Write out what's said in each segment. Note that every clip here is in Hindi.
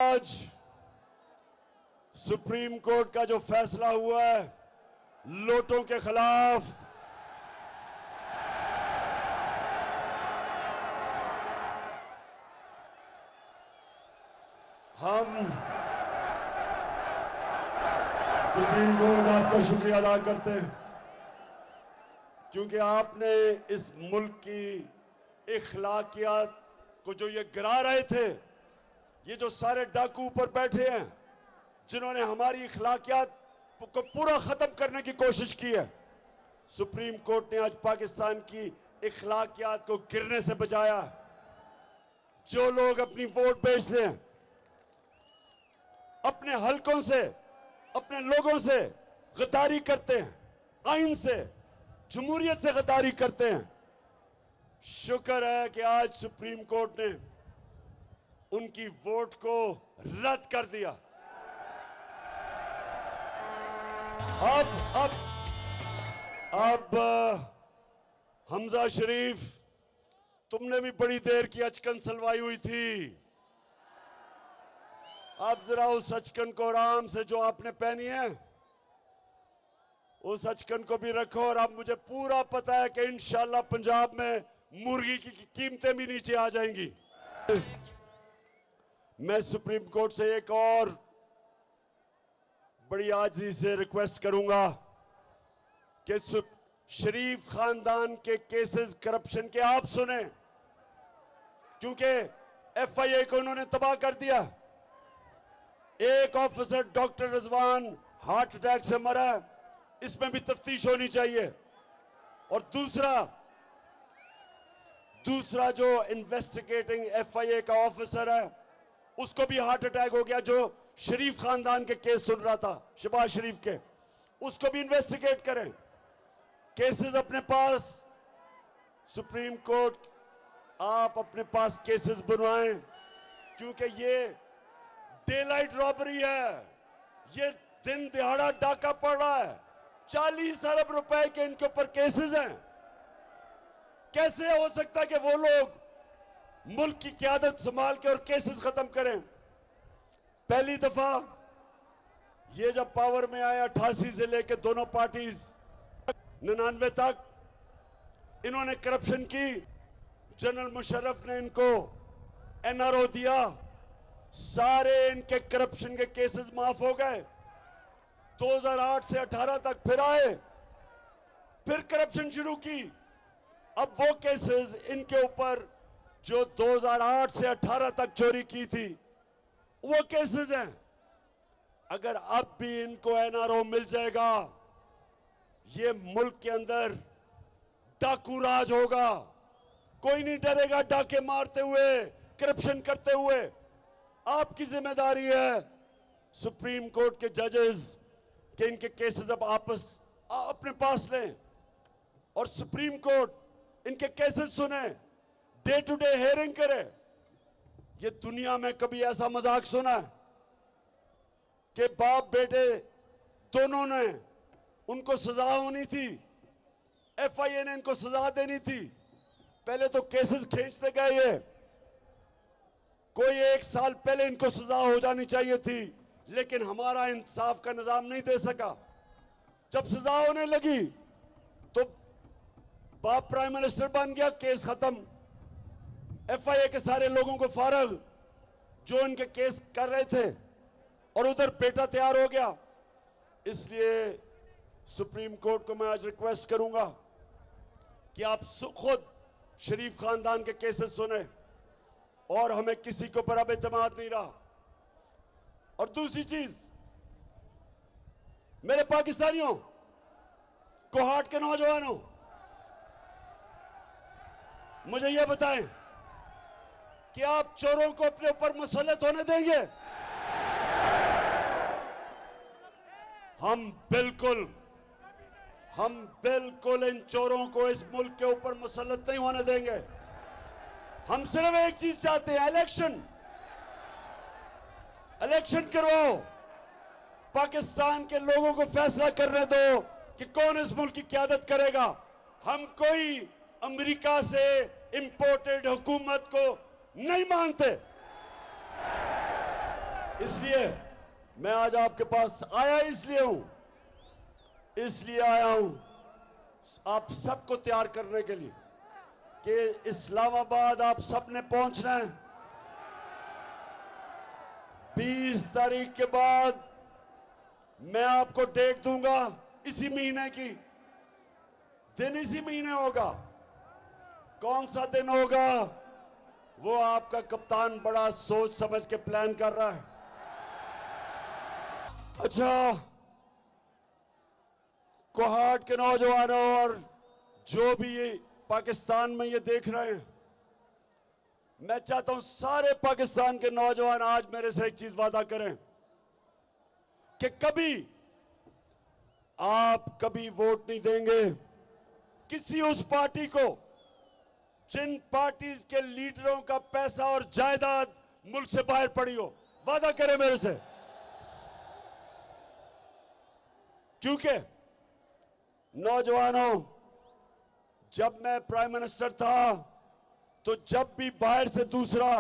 आज सुप्रीम कोर्ट का जो फैसला हुआ है नोटों के खिलाफ, हम सुप्रीम कोर्ट आपका शुक्रिया अदा करते हैं क्योंकि आपने इस मुल्क की इखलाकियात को जो ये गिरा रहे थे, ये जो सारे डाकू ऊपर बैठे हैं जिन्होंने हमारी इखलाकियात को पूरा खत्म करने की कोशिश की है, सुप्रीम कोर्ट ने आज पाकिस्तान की इखलाकियात को गिरने से बचाया। जो लोग अपनी वोट बेचते हैं, अपने हलकों से, अपने लोगों से गद्दारी करते हैं, आइन से, जमहूरियत से गद्दारी करते हैं, शुक्र है कि आज सुप्रीम कोर्ट ने उनकी वोट को रद्द कर दिया। अब हमजा शरीफ, तुमने भी बड़ी देर की अचकन सलवाई हुई थी। अब जरा उस अचकन को आराम से जो आपने पहनी है उस अचकन को भी रखो। और अब मुझे पूरा पता है कि इंशाल्लाह पंजाब में मुर्गी की कीमतें भी नीचे आ जाएंगी। मैं सुप्रीम कोर्ट से एक और बड़ी आजिज़ी से रिक्वेस्ट करूंगा कि शरीफ खानदान के केसेस करप्शन के आप सुने, क्योंकि एफआईए को उन्होंने तबाह कर दिया। एक officer doctor Rizwan heart attack से मरा, इसमें भी तफ्तीश होनी चाहिए। और दूसरा जो इन्वेस्टिगेटिंग एफआईए का ऑफिसर है उसको भी हार्ट अटैक हो गया, जो शरीफ खानदान के केस सुन रहा था, शहबाज शरीफ के, उसको भी इन्वेस्टिगेट करें। केसेस अपने पास, सुप्रीम कोर्ट आप अपने पास केसेस बनवाएं, क्योंकि ये डे लाइट रॉबरी है, ये दिन दिहाड़ा डाका पड़ रहा है। 40 अरब रुपए के इनके ऊपर केसेस हैं। कैसे हो सकता है कि वो लोग मुल्क की क़यादत संभाल के और केसेस खत्म करें? पहली दफा ये जब पावर में आए 88 से लेकर दोनों पार्टीज 99 तक इन्होंने करप्शन की। जनरल मुशर्रफ ने इनको एनआरओ दिया, सारे इनके करप्शन के केसेस माफ हो गए। 2008 से 18 तक फिर आए, फिर करप्शन शुरू की। अब वो केसेस इनके ऊपर जो 2008 से 18 तक चोरी की थी वो केसेस हैं। अगर अब भी इनको एनआरओ मिल जाएगा, ये मुल्क के अंदर डाकू राज होगा। कोई नहीं डरेगा डाके मारते हुए, करप्शन करते हुए। आपकी जिम्मेदारी है सुप्रीम कोर्ट के जजेस कि इनके केसेस अब अपने पास लें और सुप्रीम कोर्ट इनके केसेस सुने, डे टू डे हेयरिंग करे। ये दुनिया में कभी ऐसा मजाक सुना है कि बाप बेटे दोनों ने, उनको सजा होनी थी, एफआईए ने इनको सजा देनी थी। पहले तो केसेस खींचते गए, ये कोई 1 साल पहले इनको सजा हो जानी चाहिए थी, लेकिन हमारा इंसाफ का निजाम नहीं दे सका। जब सजा होने लगी तो बाप प्राइम मिनिस्टर बन गया, केस खत्म। एफआईए के सारे लोगों को फारग जो इनके केस कर रहे थे, और उधर बेटा तैयार हो गया। इसलिए सुप्रीम कोर्ट को मैं आज रिक्वेस्ट करूंगा कि आप खुद शरीफ खानदान के केसेस सुने, और हमें किसी के ऊपर अब एतमाद नहीं रहा। और दूसरी चीज, मेरे पाकिस्तानियों, कोहाट के नौजवानों, मुझे यह बताएं कि आप चोरों को अपने ऊपर मुसल्लत होने देंगे? हम बिल्कुल इन चोरों को इस मुल्क के ऊपर मुसल्लत नहीं होने देंगे। हम सिर्फ एक चीज चाहते हैं, इलेक्शन करवाओ। पाकिस्तान के लोगों को फैसला करने दो कि कौन इस मुल्क की क़यादत करेगा। हम कोई अमेरिका से इंपोर्टेड हुकूमत को नहीं मानते। इसलिए मैं आज आपके पास आया इसलिए आया हूं आप सबको तैयार करने के लिए कि इस्लामाबाद आप सबने पहुंचना है। 20 तारीख के बाद मैं आपको डेट दूंगा, इसी महीने की। दिन इसी महीने होगा। कौन सा दिन होगा वो आपका कप्तान बड़ा सोच समझ के प्लान कर रहा है। अच्छा, कोहाट के नौजवानों और जो भी ये पाकिस्तान में ये देख रहे हैं, मैं चाहता हूं सारे पाकिस्तान के नौजवान आज मेरे से एक चीज वादा करें कि आप कभी वोट नहीं देंगे किसी उस पार्टी को जिन पार्टीज के लीडरों का पैसा और जायदाद मुल्क से बाहर पड़ी हो। वादा करें मेरे से, क्योंकि नौजवानों, जब मैं प्राइम मिनिस्टर था तो जब भी बाहर से दूसरा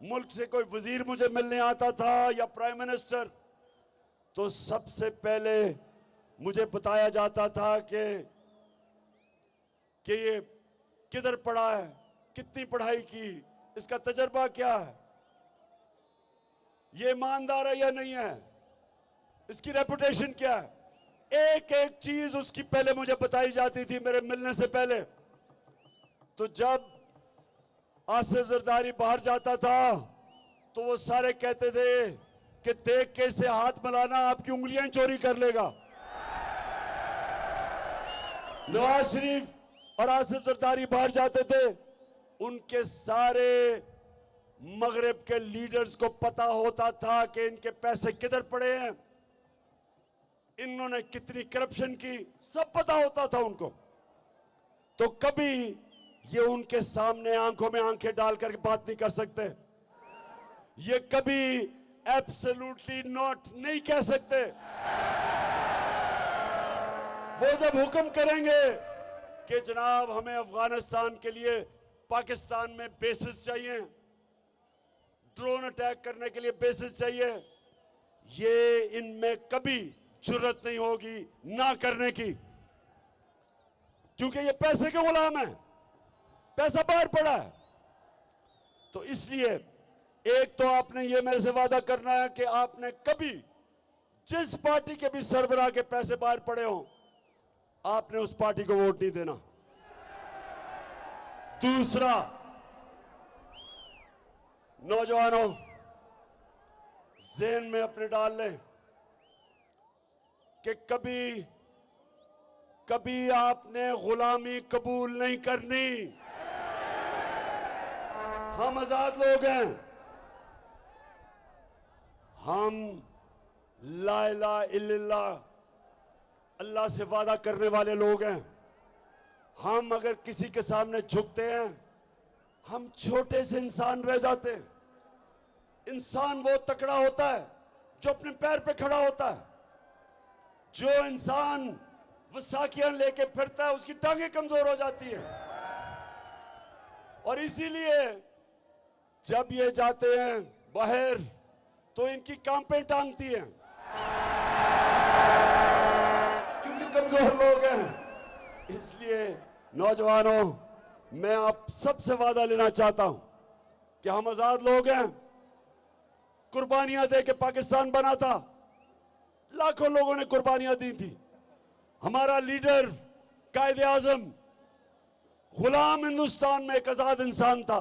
मुल्क से कोई वजीर मुझे मिलने आता था या प्राइम मिनिस्टर, तो सबसे पहले मुझे बताया जाता था कि ये किधर पढ़ा है, कितनी पढ़ाई की, इसका तजर्बा क्या है, ये ईमानदार है या नहीं है, इसकी रेपुटेशन क्या है। एक एक चीज उसकी पहले मुझे बताई जाती थी मेरे मिलने से पहले। तो जब आसिफ जरदारी बाहर जाता था तो वो सारे कहते थे कि देख के इसे हाथ मिलाना, आपकी उंगलियां चोरी कर लेगा। नवाज शरीफ और आसिफ जरदारी बाहर जाते थे, उनके सारे मगरिब के लीडर्स को पता होता था कि इनके पैसे किधर पड़े हैं, इन्होंने कितनी करप्शन की, सब पता होता था उनको। तो कभी ये उनके सामने आंखों में आंखें डालकर बात नहीं कर सकते, ये कभी एब्सोल्युटली नॉट नहीं कह सकते। वो जब हुक्म करेंगे कि जनाब हमें अफगानिस्तान के लिए पाकिस्तान में बेसिस चाहिए, ड्रोन अटैक करने के लिए बेसिस चाहिए, ये इनमें कभी जुर्रत नहीं होगी ना करने की, क्योंकि ये पैसे के गुलाम हैं, पैसा बाहर पड़ा है। तो इसलिए एक तो आपने ये मेरे से वादा करना है कि आपने कभी जिस पार्टी के भी सरबराह के पैसे बाहर पड़े हों, आपने उस पार्टी को वोट नहीं देना। दूसरा, नौजवानों ज़हन में अपने डाल लें कि कभी आपने गुलामी कबूल नहीं करनी। हम आजाद लोग हैं, हम ला इलाहा इल्लल्लाह अल्लाह से वादा करने वाले लोग हैं। हम अगर किसी के सामने झुकते हैं, हम छोटे से इंसान रह जाते हैं। इंसान वो तकड़ा होता है जो अपने पैर पे खड़ा होता है। जो इंसान वसाखियां लेके फिरता है उसकी टांगें कमजोर हो जाती हैं। और इसीलिए जब ये जाते हैं बाहर तो इनकी कांपें टांगती हैं, क्योंकि कमजोर लोग हैं। इसलिए नौजवानों, मैं आप सबसे वादा लेना चाहता हूं कि हम आजाद लोग हैं, कुर्बानियां दे के पाकिस्तान बना था, लाखों लोगों ने कुर्बानियां दी थी। हमारा लीडर कायदे आजम गुलाम हिंदुस्तान में एक आजाद इंसान था।